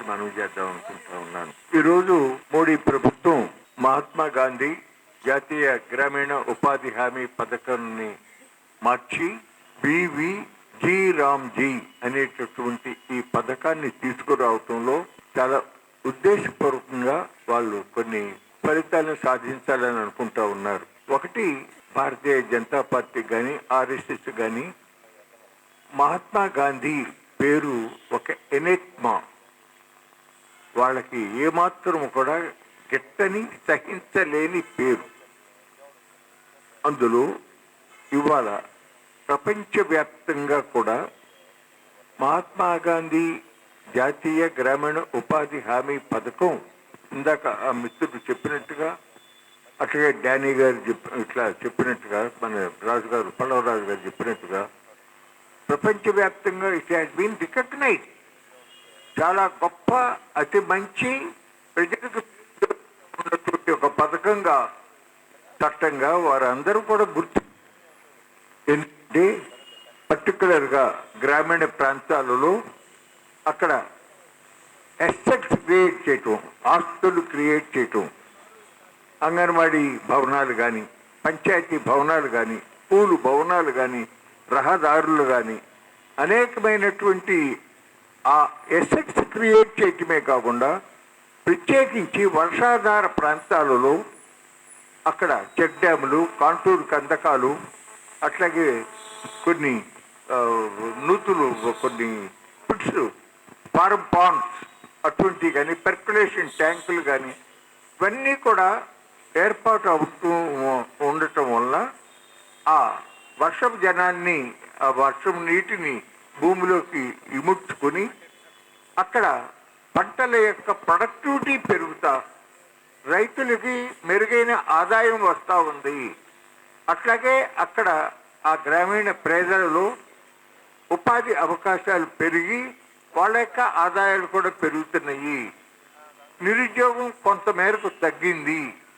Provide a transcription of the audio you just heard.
మనవి చేద్దాం అనుకుంటా ఉన్నాను. ఈరోజు మోడీ ప్రభుత్వం మహాత్మా గాంధీ జాతీయ గ్రామీణ ఉపాధి హామీ పథకాన్ని మార్చి BVG రామ్జీ అనేటటువంటి ఈ పథకాన్ని తీసుకురావటంలో చాలా ఉద్దేశపూర్వకంగా వాళ్ళు కొన్ని ఫలితాలను సాధించాలని అనుకుంటా ఉన్నారు. ఒకటి, భారతీయ జనతా పార్టీ కానీ RSS కానీ మహాత్మా గాంధీ పేరు ఒక ఎనెట్మా, వాళ్ళకి ఏమాత్రం కూడా గిట్టని సహించలేని పేరు. అందులో ఇవాళ ప్రపంచవ్యాప్తంగా కూడా మహాత్మా గాంధీ జాతీయ గ్రామీణ ఉపాధి హామీ పథకం, ఇందాక ఆ మిత్రుడు చెప్పినట్టుగా, అట్లాగే డానీ గారు ఇట్లా చెప్పినట్టుగా, మన రాజు గారు పల్లవరాజు గారు చెప్పినట్టుగా, ప్రపంచవ్యాప్తంగా ఇట్ హ్యాస్ బీన్ రికగ్నైజ్. చాలా గొప్ప, అతి మంచి, ప్రజలకు ఉన్నటువంటి ఒక పథకంగా, చట్టంగా వారందరూ కూడా గుర్తు. ఎందుకంటే పర్టికులర్గా గ్రామీణ ప్రాంతాలలో అక్కడ ఎస్సెట్స్ క్రియేట్ చేయటం, ఆస్తులు క్రియేట్ చేయటం, అంగన్వాడీ భవనాలు కానీ, పంచాయతీ భవనాలు కానీ, స్కూలు భవనాలు కానీ, రహదారులు కానీ, అనేకమైనటువంటి ఆ ఎసెట్స్ క్రియేట్ చేయటమే కాకుండా ప్రత్యేకించి వర్షాధార ప్రాంతాలలో అక్కడ చెక్ డ్యాములు, కాంటూరు కందకాలు, అట్లాగే కొన్ని నూతులు, కొన్ని పిట్స్, ఫార్మ్ పాండ్స్ అటువంటివి కానీ, పెర్కులేషన్ ట్యాంకులు కానీ, ఇవన్నీ కూడా ఏర్పాటు అవుతూ ఉండటం వల్ల ఆ వర్షపు జనాన్ని, ఆ వర్షం నీటిని భూమిలోకి ఇముడ్చుకొని అక్కడ పంటల యొక్క ప్రొడక్టివిటీ పెరుగుతా, రైతులకి మెరుగైన ఆదాయం వస్తూ ఉంది. అట్లాగే అక్కడ ఆ గ్రామీణ ప్రజలలో ఉపాధి అవకాశాలు పెరిగి వాళ్ళ యొక్క ఆదాయాలు కూడా పెరుగుతున్నాయి. నిరుద్యోగం కొంత మేరకు తగ్గింది.